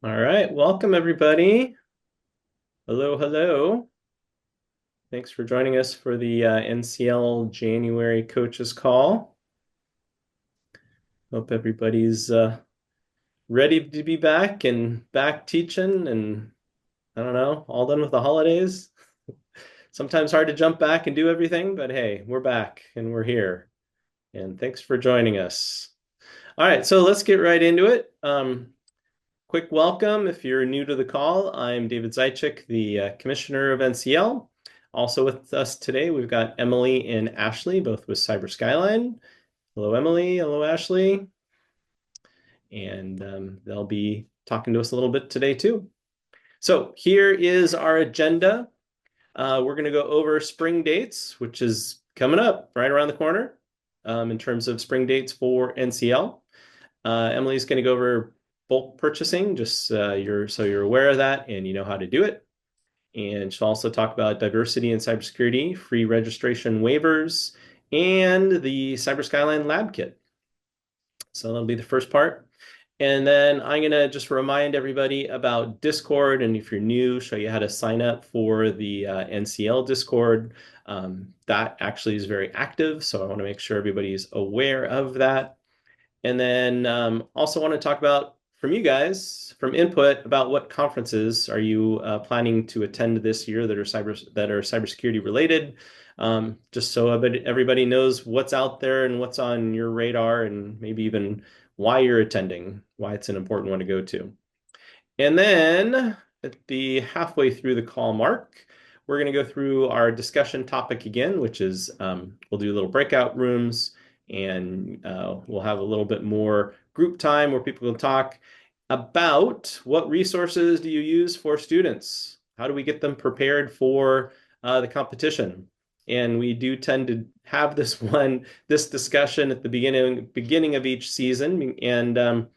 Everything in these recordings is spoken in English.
All right, welcome everybody. Hello, hello. Thanks for joining us for the NCL January coaches call. Hope everybody's ready to be back and back teaching and I don't know, all done with the holidays. Sometimes hard to jump back and do everything, but hey, we're back and we're here. And thanks for joining us. All right, so let's get right into it. Quick welcome if you're new to the call. I'm David Zaitchik, the Commissioner of NCL. Also with us today, we've got Emily and Ashley, both with Skyline. Hello, Emily. Hello, Ashley. And they'll be talking to us a little bit today, too. So here is our agenda. We're going to go over spring dates, which is coming up right around the corner in terms of spring dates for NCL. Emily's going to go over bulk purchasing, just so you're aware of that and you know how to do it. And she'll also talk about diversity and cybersecurity, free registration waivers, and the Cyber Skyline Lab Kit. So that'll be the first part. And then I'm going to just remind everybody about Discord. And if you're new, show you how to sign up for the NCL Discord. That actually is very active. So I want to make sure everybody's aware of that. And then also want to talk about from you guys, from input about what conferences are you planning to attend this year that are cybersecurity related, just so everybody knows what's out there and what's on your radar, and maybe even why you're attending, why it's an important one to go to. And then at the halfway through the call mark, we're going to go through our discussion topic again, which is we'll do little breakout rooms and we'll have a little bit more group time where people can talk about what resources do you use for students? How do we get them prepared for the competition? And we do tend to have this discussion at the beginning of each season. And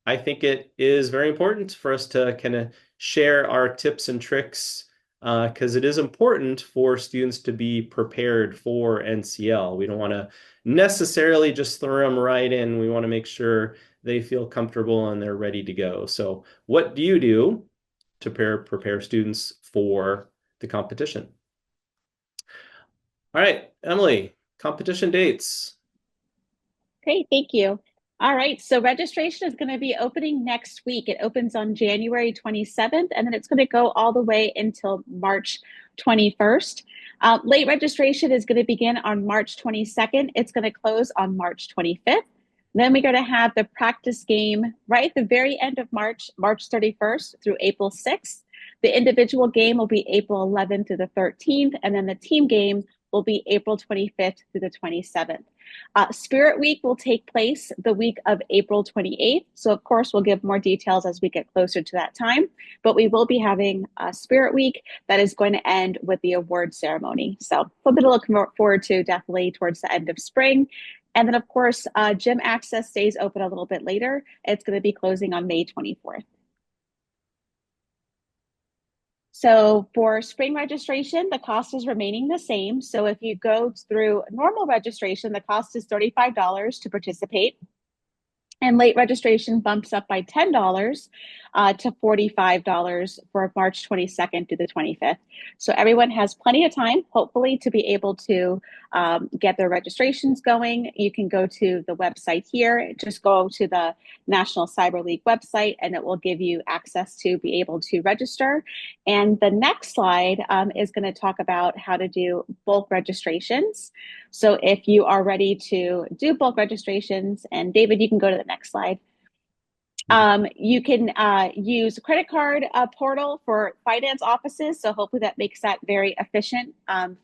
I think it is very important for us to kind of share our tips and tricks because it is important for students to be prepared for NCL. We don't want to necessarily just throw them right in. We want to make sure they feel comfortable and they're ready to go. So what do you do to prepare students for the competition? All right, Emily, competition dates. Great, thank you. All right, so registration is going to be opening next week. It opens on January 27th, and then it's going to go all the way until March 21st. Late registration is going to begin on March 22nd. It's going to close on March 25th. Then we're going to have the practice game right at the very end of March, March 31st through April 6th. The individual game will be April 11th through the 13th, and then the team game will be April 25th through the 27th. Spirit Week will take place the week of April 28th. So, of course, we'll give more details as we get closer to that time. But we will be having a Spirit Week that is going to end with the award ceremony. So, a little bit to look forward to definitely towards the end of spring. And then, of course, gym access stays open a little bit later. It's going to be closing on May 24th. So for spring registration, the cost is remaining the same. So if you go through normal registration, the cost is $35 to participate. And late registration bumps up by $10 to $45 for March 22nd to the 25th. So everyone has plenty of time, hopefully, to be able to get their registrations going. You can go to the website here, just go to the National Cyber League website, and it will give you access to be able to register. And the next slide is going to talk about how to do bulk registrations. So if you are ready to do bulk registrations, and David, you can go to the next slide. You can use a credit card portal for finance offices. So hopefully that makes that very efficient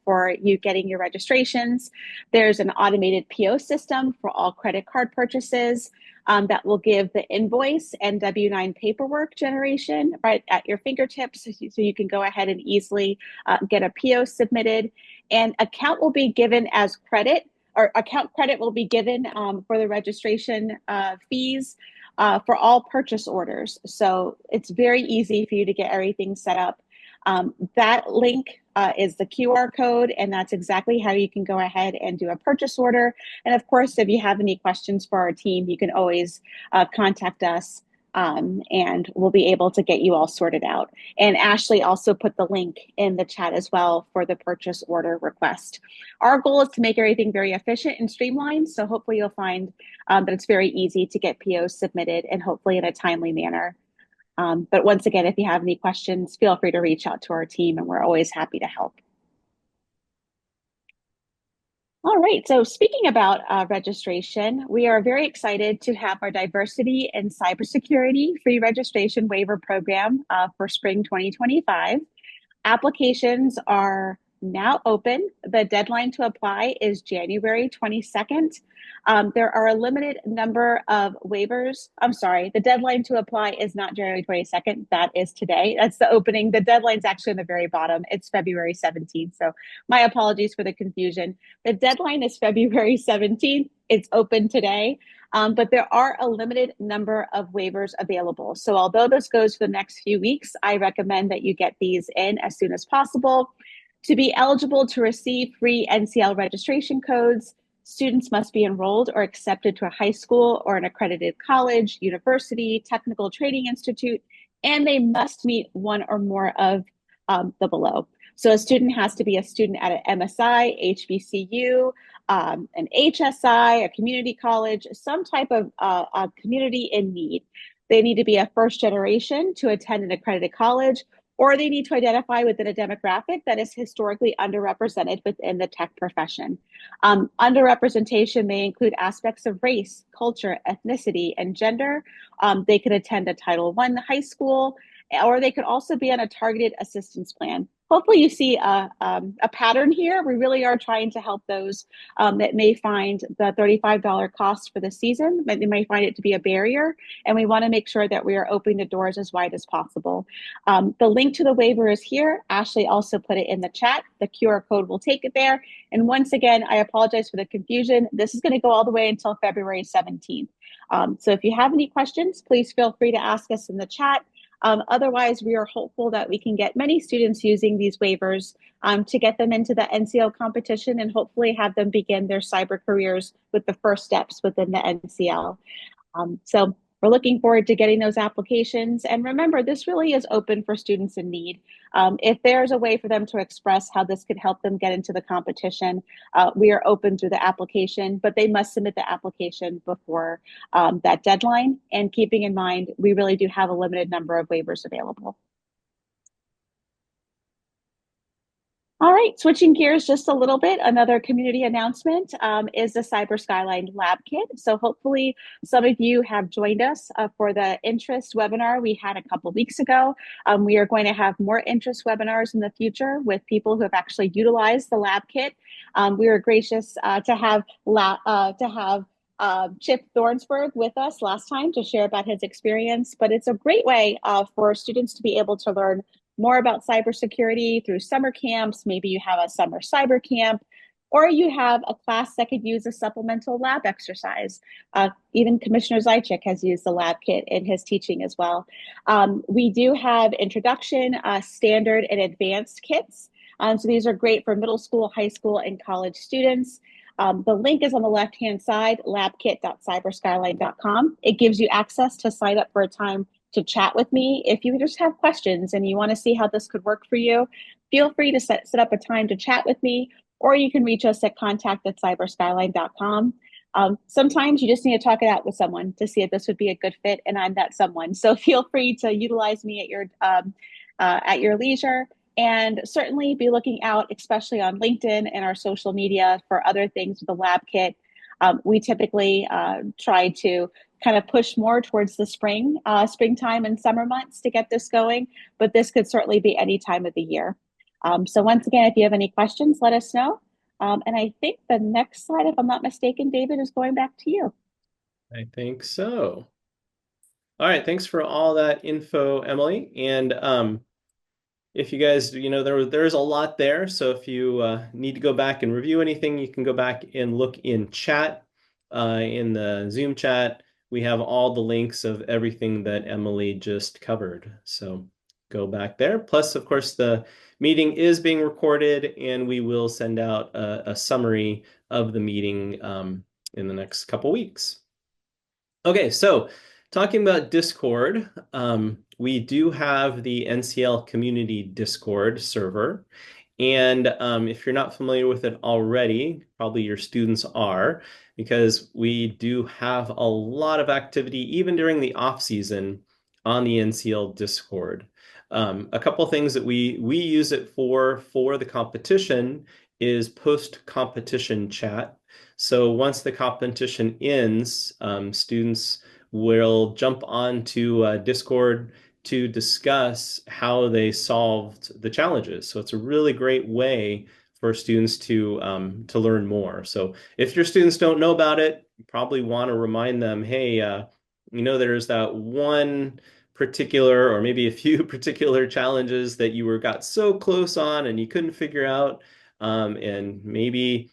for you getting your registrations. There's an automated PO system for all credit card purchases that will give the invoice and W9 paperwork generation right at your fingertips. So you can go ahead and easily get a PO submitted. And account will be given as credit, or account credit will be given for the registration fees for all purchase orders. So it's very easy for you to get everything set up. That link is the QR code, and that's exactly how you can go ahead and do a purchase order. And of course, if you have any questions for our team, you can always contact us and we'll be able to get you all sorted out. And Ashley also put the link in the chat as well for the purchase order request. Our goal is to make everything very efficient and streamlined. So hopefully you'll find that it's very easy to get POs submitted and hopefully in a timely manner. But once again, if you have any questions, feel free to reach out to our team and we're always happy to help. All right, so speaking about registration, we are very excited to have our Diversity and Cybersecurity free registration waiver program for spring 2025. Applications are now open. The deadline to apply is January 22nd. There are a limited number of waivers. I'm sorry, the deadline to apply is not January 22nd. That is today. That's the opening. The deadline's actually in the very bottom. It's February 17th. So my apologies for the confusion. The deadline is February 17th. It's open today. But there are a limited number of waivers available. So although this goes for the next few weeks, I recommend that you get these in as soon as possible. To be eligible to receive free NCL registration codes, students must be enrolled or accepted to a high school or an accredited college, university, technical training institute, and they must meet one or more of the below. So a student has to be a student at an MSI, HBCU, an HSI, a community college, some type of a community in need. They need to be a first generation to attend an accredited college, or they need to identify within a demographic that is historically underrepresented within the tech profession. Underrepresentation may include aspects of race, culture, ethnicity, and gender. They could attend a Title I high school, or they could also be on a targeted assistance plan. Hopefully you see a pattern here. We really are trying to help those that may find the $35 cost for the season, but they may find it to be a barrier. And we want to make sure that we are opening the doors as wide as possible. The link to the waiver is here. Ashley also put it in the chat. The QR code will take it there. And once again, I apologize for the confusion. This is going to go all the way until February 17th. So if you have any questions, please feel free to ask us in the chat. Otherwise, we are hopeful that we can get many students using these waivers to get them into the NCL competition and hopefully have them begin their cyber careers with the first steps within the NCL. So we're looking forward to getting those applications. And remember, this really is open for students in need. If there's a way for them to express how this could help them get into the competition, we are open through the application, but they must submit the application before that deadline. And keeping in mind, we really do have a limited number of waivers available. All right, switching gears just a little bit, another community announcement is the Cyber Skyline Lab Kit. So hopefully some of you have joined us for the interest webinar we had a couple weeks ago. We are going to have more interest webinars in the future with people who have actually utilized the Lab Kit. We are gracious to have Chip Thornsberg with us last time to share about his experience, but it's a great way for students to be able to learn more about cybersecurity through summer camps. Maybe you have a summer cyber camp, or you have a class that could use a supplemental lab exercise. Even Commissioner Zaitchik has used the lab kit in his teaching as well. We do have introduction, standard, and advanced kits. So these are great for middle school, high school, and college students. The link is on the left-hand side, labkit.cyberskyline.com. It gives you access to sign up for a time to chat with me. If you just have questions and you want to see how this could work for you, feel free to set up a time to chat with me, or you can reach us at contact@cyberskyline.com. Sometimes you just need to talk it out with someone to see if this would be a good fit, and I'm that someone. So feel free to utilize me at your leisure, and certainly be looking out, especially on LinkedIn and our social media, for other things with the lab kit. We typically try to kind of push more towards the springtime and summer months to get this going, but this could certainly be any time of the year. So once again, if you have any questions, let us know. And I think the next slide, if I'm not mistaken, David, is going back to you. I think so. All right, thanks for all that info, Emily. And if you guys, there's a lot there. So if you need to go back and review anything, you can go back and look in chat, in the Zoom chat. We have all the links of everything that Emily just covered. So go back there. Plus, of course, the meeting is being recorded, and we will send out a summary of the meeting in the next couple weeks. Okay, so talking about Discord, we do have the NCL community Discord server. And if you're not familiar with it already, probably your students are, because we do have a lot of activity even during the off season on the NCL Discord. A couple things that we use it for the competition is post-competition chat. So once the competition ends, students will jump onto Discord to discuss how they solved the challenges. So it's a really great way for students to learn more. So if your students don't know about it, you probably want to remind them, hey, there's that one particular or maybe a few particular challenges that you got so close on and you couldn't figure out, and maybe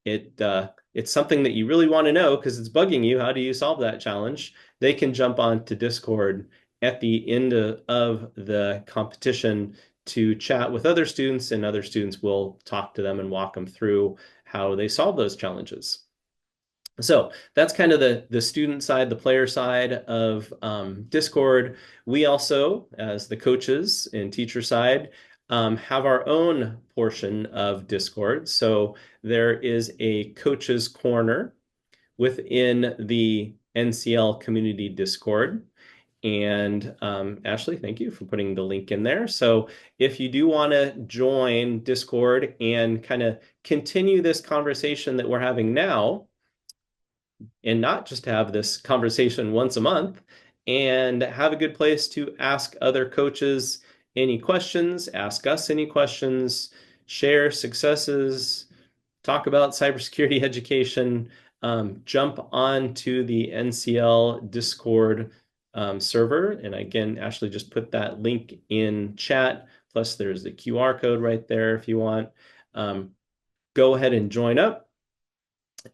it's something that you really want to know because it's bugging you. How do you solve that challenge? They can jump on to Discord at the end of the competition to chat with other students, and other students will talk to them and walk them through how they solve those challenges. So that's kind of the student side, the player side of Discord. We also, as the coaches and teacher side, have our own portion of Discord. So there is a coaches corner within the NCL community Discord. And Ashley, thank you for putting the link in there. So if you do want to join Discord and kind of continue this conversation that we're having now, and not just have this conversation once a month, and have a good place to ask other coaches any questions, ask us any questions, share successes, talk about cybersecurity education, jump onto the NCL Discord server. And again, Ashley just put that link in chat. Plus, there's the QR code right there if you want. Go ahead and join up.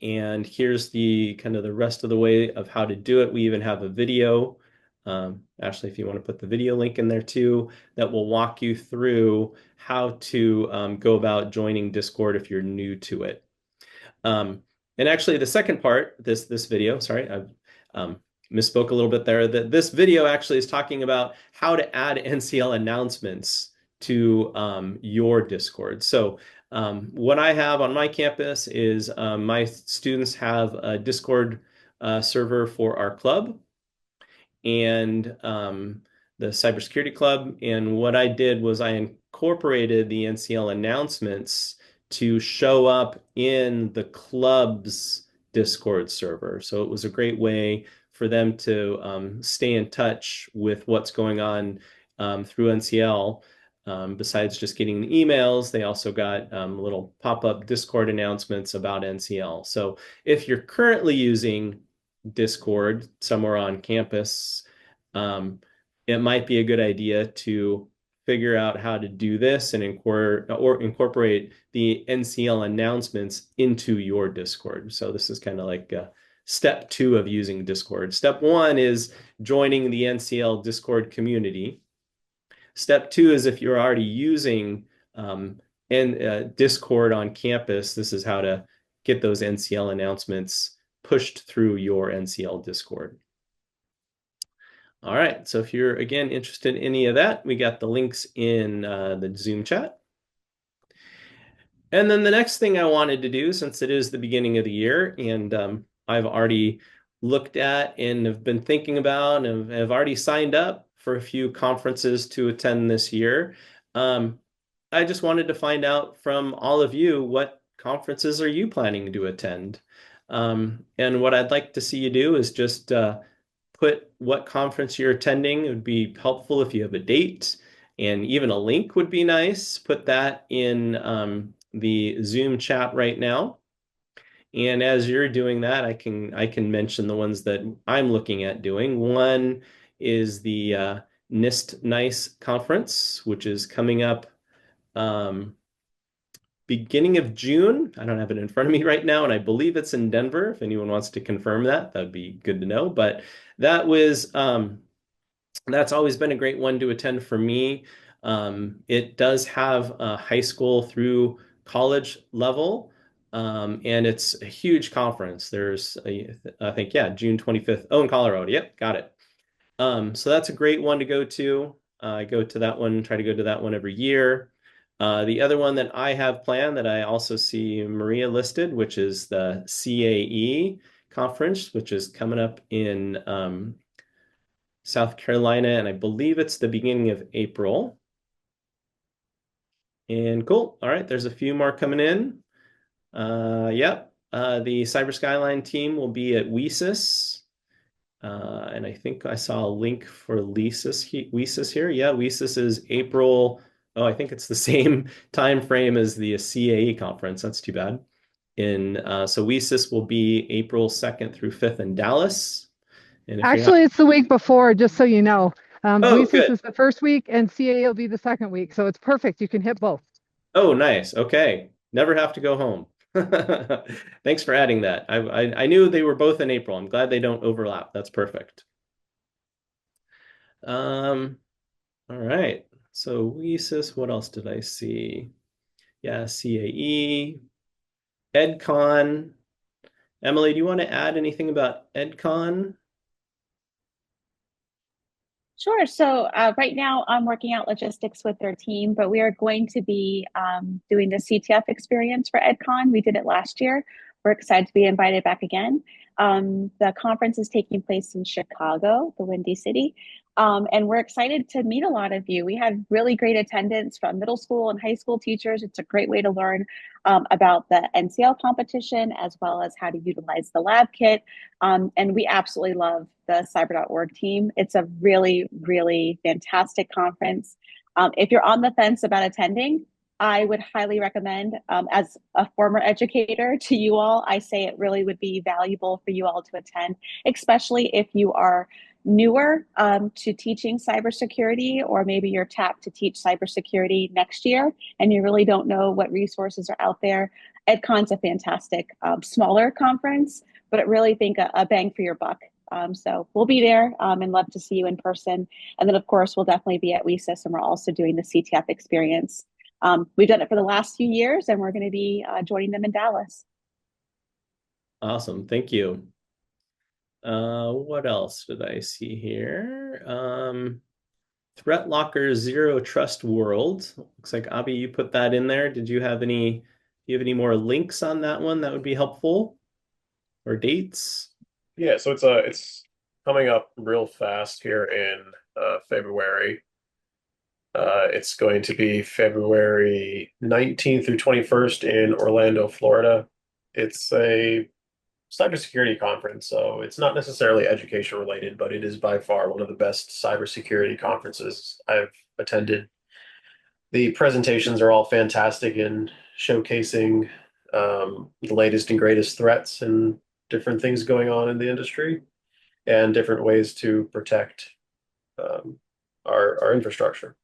And here's the kind of the rest of the way of how to do it. We even have a video. Ashley, if you want to put the video link in there too, that will walk you through how to go about joining Discord if you're new to it. And actually, the second part, this video, sorry, I've misspoke a little bit there. That this video actually is talking about how to add NCL announcements to your Discord. So what I have on my campus is my students have a Discord server for our club and the Cybersecurity Club. And what I did was I incorporated the NCL announcements to show up in the club's Discord server. So it was a great way for them to stay in touch with what's going on through NCL. Besides just getting the emails, they also got little pop-up Discord announcements about NCL. So if you're currently using Discord somewhere on campus, it might be a good idea to figure out how to do this and incorporate the NCL announcements into your Discord. So this is kind of like step 2 of using Discord. Step 1 is joining the NCL Discord community. Step 2 is if you're already using Discord on campus, this is how to get those NCL announcements pushed through your NCL Discord. All right, so if you're, again, interested in any of that, we got the links in the Zoom chat. And then the next thing I wanted to do, since it is the beginning of the year, and I've already looked at and have been thinking about and have already signed up for a few conferences to attend this year, I just wanted to find out from all of you, what conferences are you planning to attend? And what I'd like to see you do is just put what conference you're attending. It would be helpful if you have a date, and even a link would be nice. Put that in the Zoom chat right now. And as you're doing that, I can mention the ones that I'm looking at doing. One is the NIST NICE conference, which is coming up beginning of June. I don't have it in front of me right now, and I believe it's in Denver. If anyone wants to confirm that, that'd be good to know. But that's always been a great one to attend for me. It does have a high school through college level, and it's a huge conference. I think, yeah, June 25th. Oh, in Colorado. Yep, got it. So that's a great one to go to. I go to that one, try to go to that one every year. The other one that I have planned that I also see Maria listed, which is the CAE conference, which is coming up in South Carolina, and I believe it's the beginning of April. And cool. All right, there's a few more coming in. Yep. The Cyber Skyline team will be at WESIS. And I think I saw a link for WESIS here. Yeah, WESIS is April. Oh, I think it's the same time frame as the CAE conference. That's too bad. So WESIS will be April 2nd through 5th in Dallas. And if you're not, Actually, it's the week before, just so you know. oh, WESIS good. is the first week and CA will be the second week. So it's perfect. You can hit both. Oh, nice. Okay. Never have to go home. Thanks for adding that. I knew they were both in April. I'm glad they don't overlap. That's perfect. Um, all right. So WESIS, what else did I see? Yeah, CAE, EdCon. Emily, do you want to add anything about EdCon? Sure. So right now, I'm working out logistics with their team, but we are going to be doing the CTF experience for EdCon. We did it last year. We're excited to be invited back again. The conference is taking place in Chicago, the Windy City. And we're excited to meet a lot of you. We had really great attendance from middle school and high school teachers. It's a great way to learn about the NCL competition as well as how to utilize the lab kit. And we absolutely love the cyber.org team. It's a really, really fantastic conference. If you're on the fence about attending, I would highly recommend, as a former educator to you all, I say it really would be valuable for you all to attend, especially if you are newer to teaching cybersecurity, or maybe you're tapped to teach cybersecurity next year and you really don't know what resources are out there. EdCon's a fantastic smaller conference, but I really think a bang for your buck. So we'll be there and love to see you in person. And then, of course, we'll definitely be at WESIS, and we're also doing the CTF experience. We've done it for the last few years, and we're going to be joining them in Dallas. Awesome. Thank you. What else did I see here? Threat Locker Zero Trust World. Looks like Abby, you put that in there. Do you have any more links on that one that would be helpful or dates? Yeah, so it's coming up real fast here in February. It's going to be February 19th through 21st in Orlando, Florida. It's a cybersecurity conference, so it's not necessarily education related, but it is by far one of the best cybersecurity conferences I've attended. The presentations are all fantastic in showcasing the latest and greatest threats and different things going on in the industry and different ways to protect um, our infrastructure.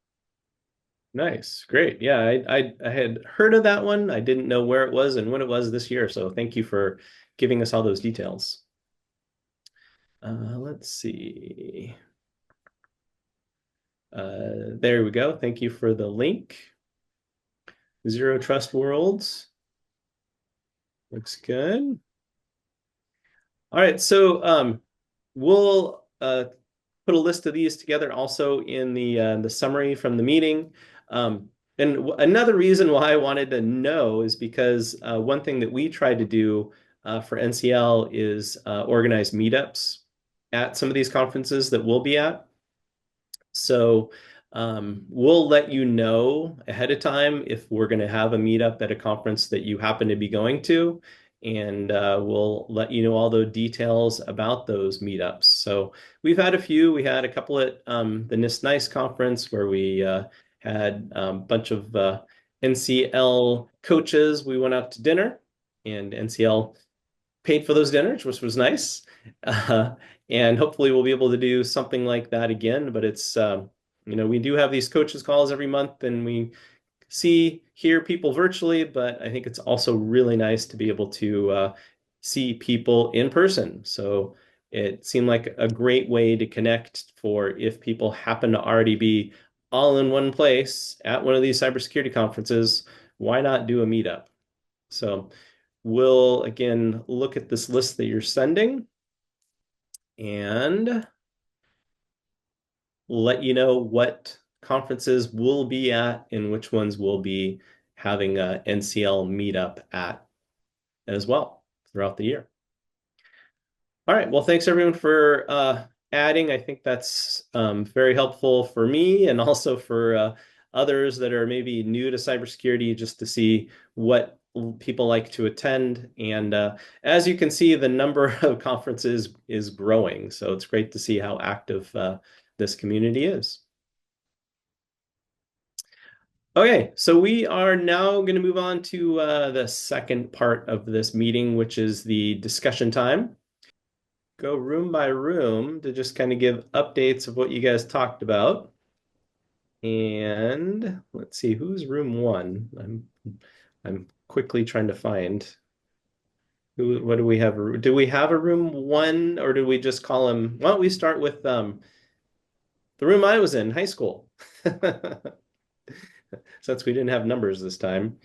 Nice. Great. Yeah, I had heard of that one. I didn't know where it was and when it was this year. So thank you for giving us all those details. Let's see. There we go. Thank you for the link. Zero Trust Worlds. Looks good. All right, so we'll put a list of these together also in the summary from the meeting. And another reason why I wanted to know is because one thing that we try to do for NCL is organize meetups at some of these conferences that we'll be at. So we'll let you know ahead of time if we're going to have a meetup at a conference that you happen to be going to, and we'll let you know all the details about those meetups. So we've had a few. We had a couple at the NIST NICE conference where we had a bunch of NCL coaches. We went out to dinner, and NCL paid for those dinners, which was nice. Uh, and hopefully we'll be able to do something like that again. But we do have these coaches calls every month and we hear people virtually, but I think it's also really nice to be able to see people in person. So it seemed like a great way to connect for if people happen to already be all in one place at one of these cybersecurity conferences, why not do a meetup? So we'll again look at this list that you're sending and let you know what conferences we'll be at and which ones we'll be having a NCL meetup at as well throughout the year. All right. Well, thanks everyone for adding. I think that's very helpful for me and also for others that are maybe new to cybersecurity, just to see what people like to attend. And as you can see, the number of conferences is growing. So it's great to see how active this community is. Okay, so we are now going to move on to the second part of this meeting, which is the discussion time. Go room by room to just kind of give updates of what you guys talked about. And let's see, who's room one? I'm quickly trying to find what do we have? Do we have a room one, or do we just call him? Why don't we start with the room I was in, high school, since we didn't have numbers this time.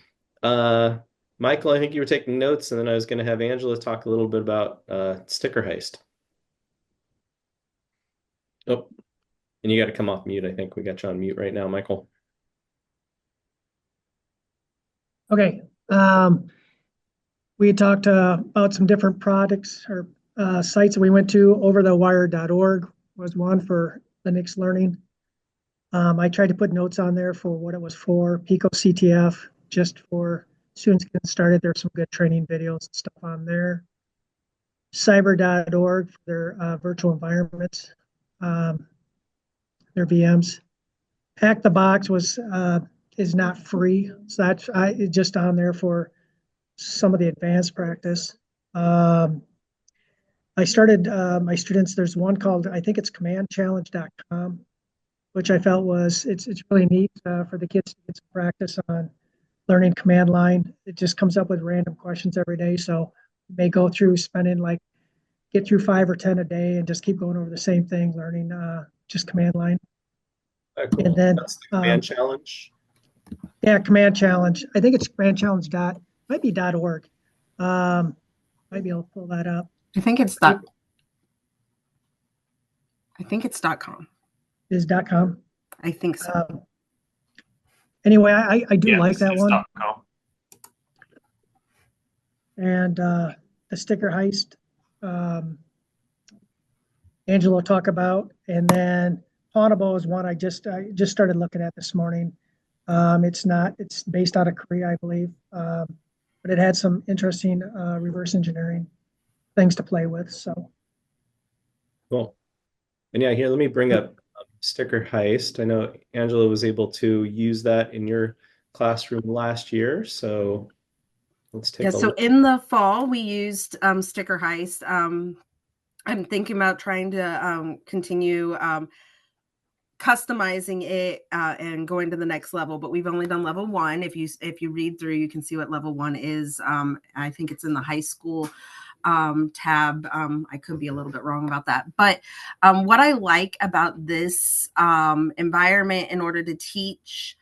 Michael, I think you were taking notes, and then I was going to have Angela talk a little bit about sticker heist. Oh, and you got to come off mute. I think we got you on mute right now, Michael. Okay. We talked about some different products or sites that we went to. Overthewire.org was one for Linux learning. I tried to put notes on there for what it was for. Pico CTF, just for students getting started. There's some good training videos and stuff on there. Cyber.org for their virtual environments, their VMs. Hack the Box is not free, so that's just on there for some of the advanced practice. I started my students. There's one called, I think it's commandchallenge.com, which I felt it's really neat for the kids to get some practice on learning command line. It just comes up with random questions every day, so you may go through get through 5 or 10 a day and just keep going over the same thing, learning just command line. Cool. And then that's the command challenge. Yeah, command challenge. I think it's commandchallenge might be .org. Might be able to pull that up. I think it's .com. Is .com. I think so. Anyway, I do like that one. .com. And the sticker heist, Angela will talk about, and then Pawnable is one I just started looking at this morning. It's based out of Korea, I believe, but it had some interesting reverse engineering things to play with. So cool. And yeah, here, let me bring up sticker heist. I know Angela was able to use that in your classroom last year, so let's take a so look. in the fall we used sticker heist. I'm thinking about trying to continue customizing it and going to the next level, but we've only done level 1. If you read through, you can see what level 1 is. I think it's in the high school tab. I could be a little bit wrong about that, but what I like about this environment in order to teach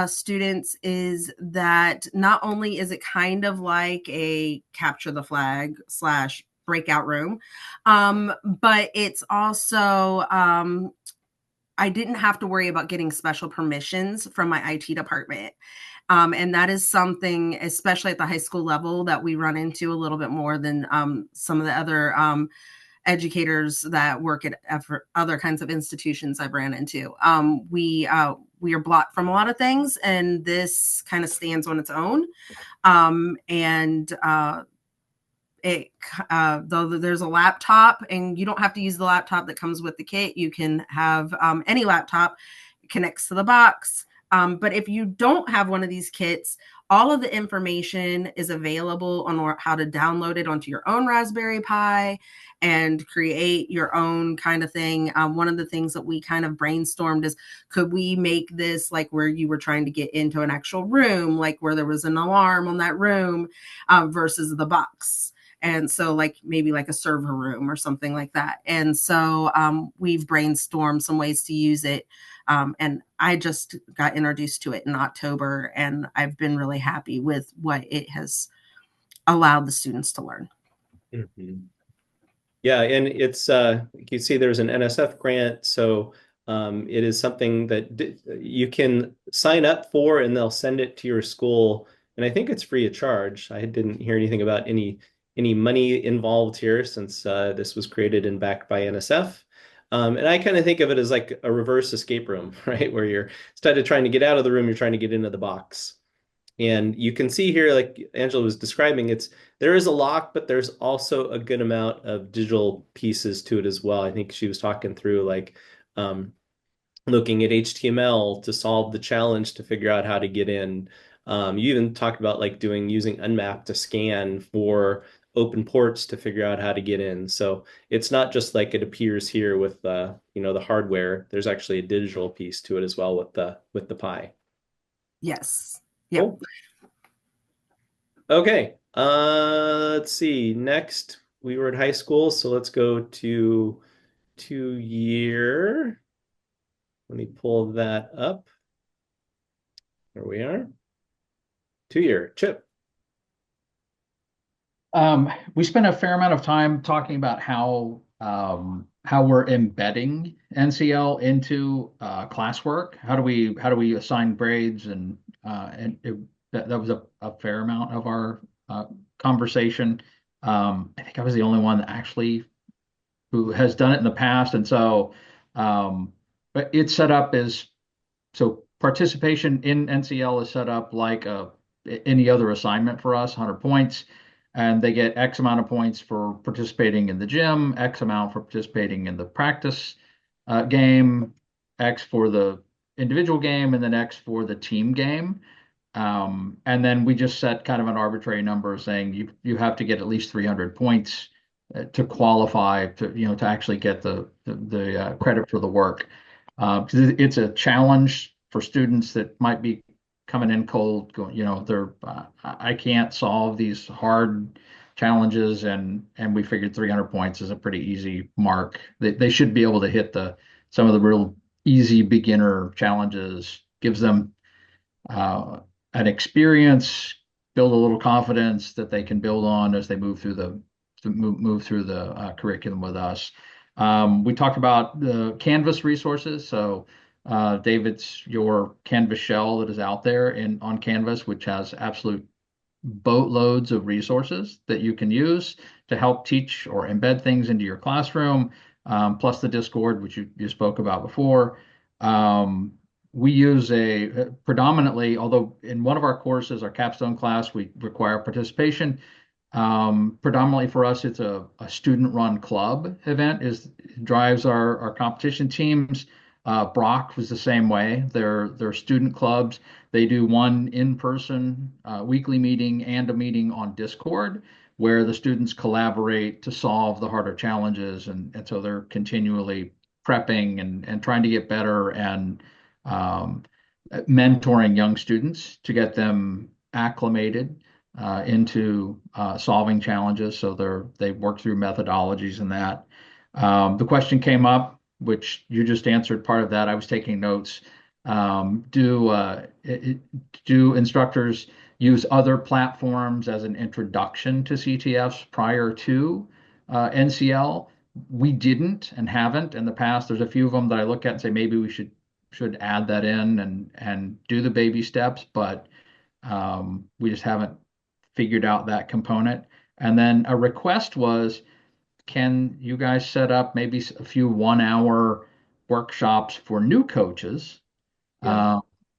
students is that not only is it kind of like a capture the flag / breakout room, but it's also I didn't have to worry about getting special permissions from my IT department. And that is something, especially at the high school level, that we run into a little bit more than some of the other educators that work at other kinds of institutions I've ran into. We are blocked from a lot of things, and this kind of stands on its own. Though there's a laptop, and you don't have to use the laptop that comes with the kit. You can have any laptop. It connects to the box. But if you don't have one of these kits, all of the information is available on how to download it onto your own Raspberry Pi and create your own kind of thing. One of the things that we kind of brainstormed is, could we make this like where you were trying to get into an actual room, like where there was an alarm on that room versus the box? And so like maybe like a server room or something like that. And so we've brainstormed some ways to use it. And I just got introduced to it in October, and I've been really happy with what it has allowed the students to learn. Mm-hmm. Yeah, and it's you see there's an NSF grant, so It is something that you can sign up for, and they'll send it to your school. And I think it's free of charge. I didn't hear anything about any money involved here since this was created and backed by NSF. And I kind of think of it as like a reverse escape room, right? Where you're instead of trying to get out of the room, you're trying to get into the box. And you can see here, like Angela was describing, there is a lock, but there's also a good amount of digital pieces to it as well. I think she was talking through like um, looking at HTML to solve the challenge to figure out how to get in. You even talked about like using Unmap to scan for open ports to figure out how to get in. So it's not just like it appears here with the hardware. There's actually a digital piece to it as well with the Pi. Yes. Cool. Okay. Let's see. Next, we were at high school, so let's go to 2-year. Let me pull that up. There we are. 2-year. Chip. We spent a fair amount of time talking about how we're embedding NCL into classwork. How do we assign grades that was a fair amount of our conversation. I think I was the only one that actually who has done it in the past, and so but it's set up as so participation in NCL is set up like any other assignment for us, 100 points. And they get X amount of points for participating in the gym, X amount for participating in the practice game, X for the individual game, and then X for the team game. And then we just set kind of an arbitrary number saying you have to get at least 300 points to qualify to actually get the credit for the work. Because it's a challenge for students that might be coming in cold, going, I can't solve these hard challenges, and we figured 300 points is a pretty easy mark. They should be able to hit some of the real easy beginner challenges, gives them an experience, build a little confidence that they can build on as they move through the curriculum with us. We talked about the Canvas resources. So David's your Canvas shell that is out there on Canvas, which has absolute boatloads of resources that you can use to help teach or embed things into your classroom, plus the Discord, which you spoke about before. We use predominantly, although in one of our courses, our capstone class, we require participation. Predominantly for us, it's a student-run club event. Drives our competition teams. Brock was the same way. They're student clubs. They do one in-person weekly meeting and a meeting on Discord where the students collaborate to solve the harder challenges, and so they're continually prepping and trying to get better and mentoring young students to get them acclimated into solving challenges. So they work through methodologies and that. The question came up, which you just answered part of that. I was taking notes. Do instructors use other platforms as an introduction to CTFs prior to NCL? We didn't and haven't in the past. There's a few of them that I look at and say maybe we should add that in and do the baby steps, but we just haven't figured out that component. And then a request was, can you guys set up maybe a few 1-hour workshops for new coaches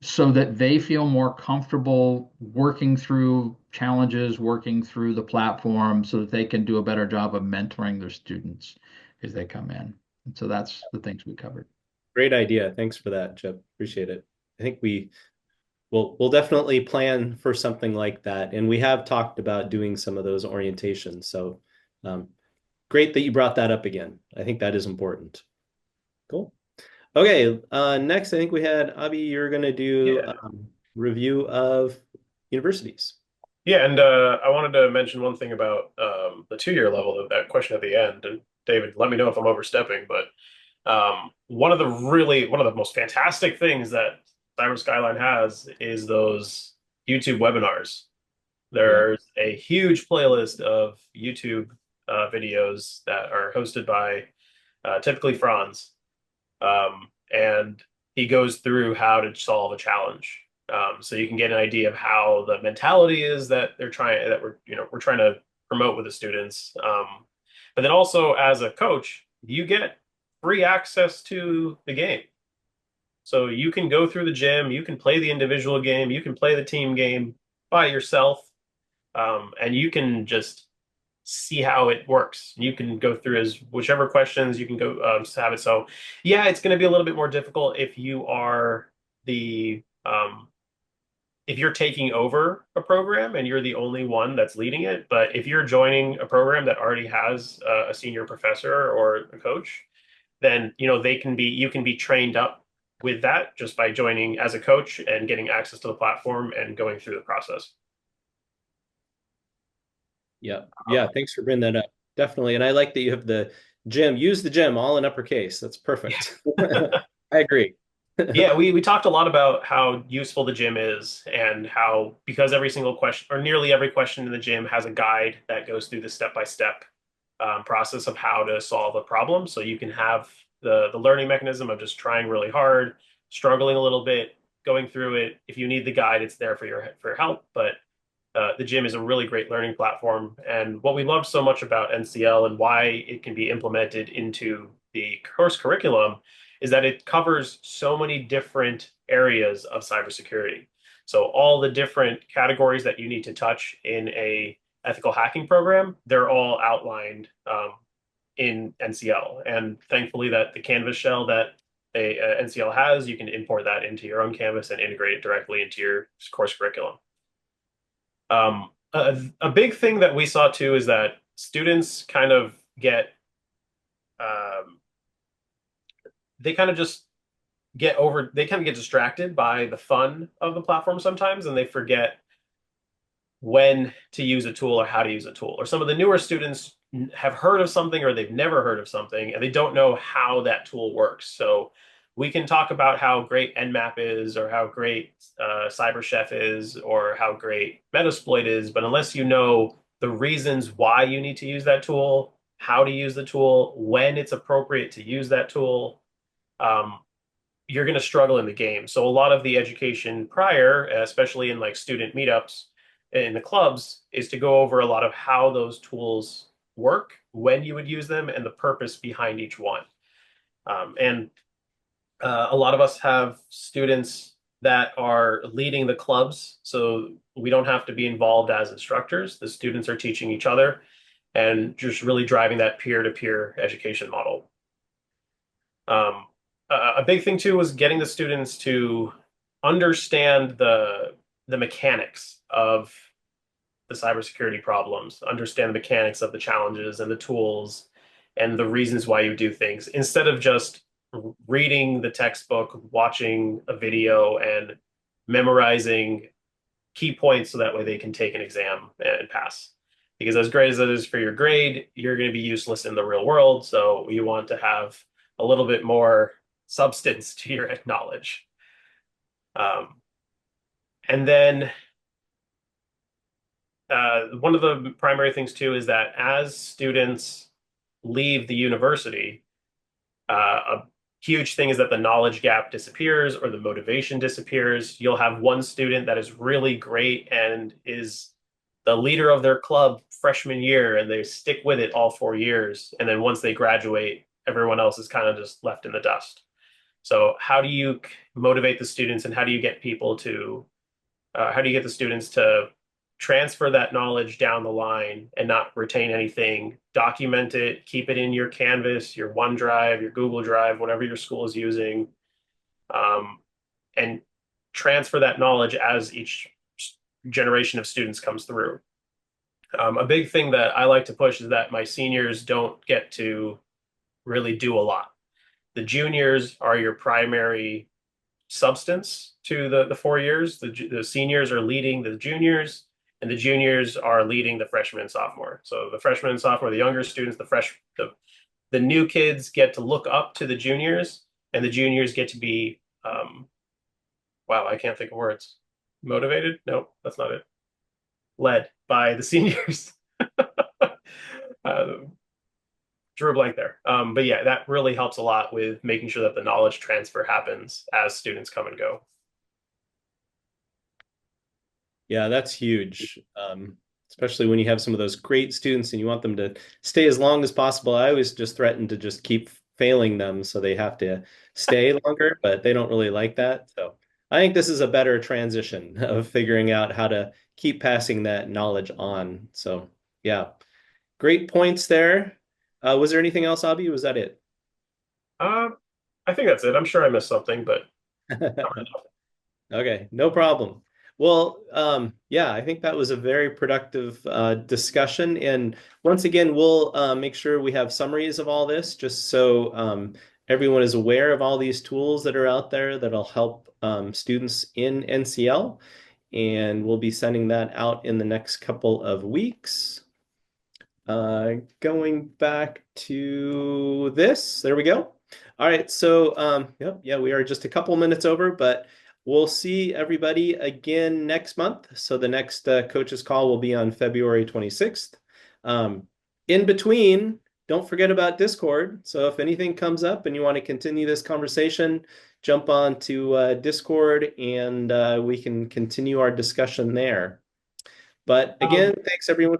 so that they feel more comfortable working through challenges, working through the platform so that they can do a better job of mentoring their students as they come in. And so that's the things we covered. Great idea. Thanks for that, Chip. Appreciate it. I think we'll definitely plan for something like that. And we have talked about doing some of those orientations. So great that you brought that up again. I think that is important. Cool. Okay, next I think we had Avi, you're going to do review of universities. Yeah, and I wanted to mention one thing about the 2-year level, that question at the end. And David, let me know if I'm overstepping, but one of the most fantastic things that Skyline has is those YouTube webinars. There's a huge playlist of YouTube videos that are hosted by typically Franz. and he goes through how to solve a challenge. So you can get an idea of how the mentality is that we're trying to promote with the students. But then also as a coach, you get free access to the game. So you can go through the gym, you can play the individual game, you can play the team game by yourself, and you can just see how it works. You can go through as whichever questions you can go have it. So yeah, it's going to be a little bit more difficult if you are the if you're taking over a program and you're the only one that's leading it. But if you're joining a program that already has a senior professor or a coach, then you can be trained up with that just by joining as a coach and getting access to the platform and going through the process. Yeah. Yeah. Thanks for bringing that up. Definitely. And I like that you have the gym, use the gym all in uppercase. That's perfect. I agree. Yeah, we talked a lot about how useful the gym is and how because every single question or nearly every question in the gym has a guide that goes through the step-by-step process of how to solve a problem. So you can have the learning mechanism of just trying really hard, struggling a little bit, going through it. If you need the guide, it's there for your help. But the gym is a really great learning platform. And what we love so much about NCL and why it can be implemented into the course curriculum is that it covers so many different areas of cybersecurity. So all the different categories that you need to touch in a ethical hacking program, they're all outlined in NCL. And thankfully that the Canvas shell that NCL has, you can import that into your own Canvas and integrate it directly into your course curriculum. A big thing that we saw too is that students kind of get um, they kind of just they kind of get distracted by the fun of the platform sometimes, and they forget when to use a tool or how to use a tool. Or some of the newer students have heard of something or they've never heard of something and they don't know how that tool works. So we can talk about how great Nmap is or how great CyberChef is or how great Metasploit is, but unless you know the reasons why you need to use that tool, how to use the tool, when it's appropriate to use that tool, um, you're going to struggle in the game. So a lot of the education prior, especially in like student meetups in the clubs, is to go over a lot of how those tools work, when you would use them, and the purpose behind each one. And a lot of us have students that are leading the clubs, so we don't have to be involved as instructors. The students are teaching each other and just really driving that peer-to-peer education model. A big thing too was getting the students to understand the mechanics of the cybersecurity problems, understand the mechanics of the challenges and the tools and the reasons why you do things instead of just reading the textbook, watching a video, and memorizing key points so that way they can take an exam and pass. Because as great as it is for your grade, you're going to be useless in the real world. So you want to have a little bit more substance to your knowledge. And then one of the primary things too is that as students leave the university, a huge thing is that the knowledge gap disappears or the motivation disappears. You'll have one student that is really great and is the leader of their club freshman year, and they stick with it all 4 years. And then once they graduate, everyone else is kind of just left in the dust. So how do you motivate the students and how do you get the students to transfer that knowledge down the line and not retain anything, document it, keep it in your Canvas, your OneDrive, your Google Drive, whatever your school is using, and transfer that knowledge as each generation of students comes through. A big thing that I like to push is that my seniors don't get to really do a lot. The juniors are your primary substance to the 4 years. The seniors are leading the juniors, and the juniors are leading the freshman and sophomore. So the freshman and sophomore, the younger students, the new kids get to look up to the juniors, and the juniors get to be wow, I can't think of words. Motivated? No, that's not it. Led by the seniors. drew a blank there. But yeah, that really helps a lot with making sure that the knowledge transfer happens as students come and go. Yeah, that's huge. Especially when you have some of those great students and you want them to stay as long as possible. I always just threaten to just keep failing them so they have to stay longer, but they don't really like that. So I think this is a better transition of figuring out how to keep passing that knowledge on. So yeah, great points there. Was there anything else, Abby? Was that it? I think that's it. I'm sure I missed something, but Okay, no problem. Well, yeah, I think that was a very productive discussion. And once again, we'll make sure we have summaries of all this just so everyone is aware of all these tools that are out there that'll help students in NCL. And we'll be sending that out in the next couple of weeks. Going back to this, there we go. All right, so yep, yeah, we are just a couple minutes over, but we'll see everybody again next month. So the next coaches call will be on February 26th. In between, don't forget about Discord. So if anything comes up and you want to continue this conversation, jump on to Discord and we can continue our discussion there. But again, thanks everyone.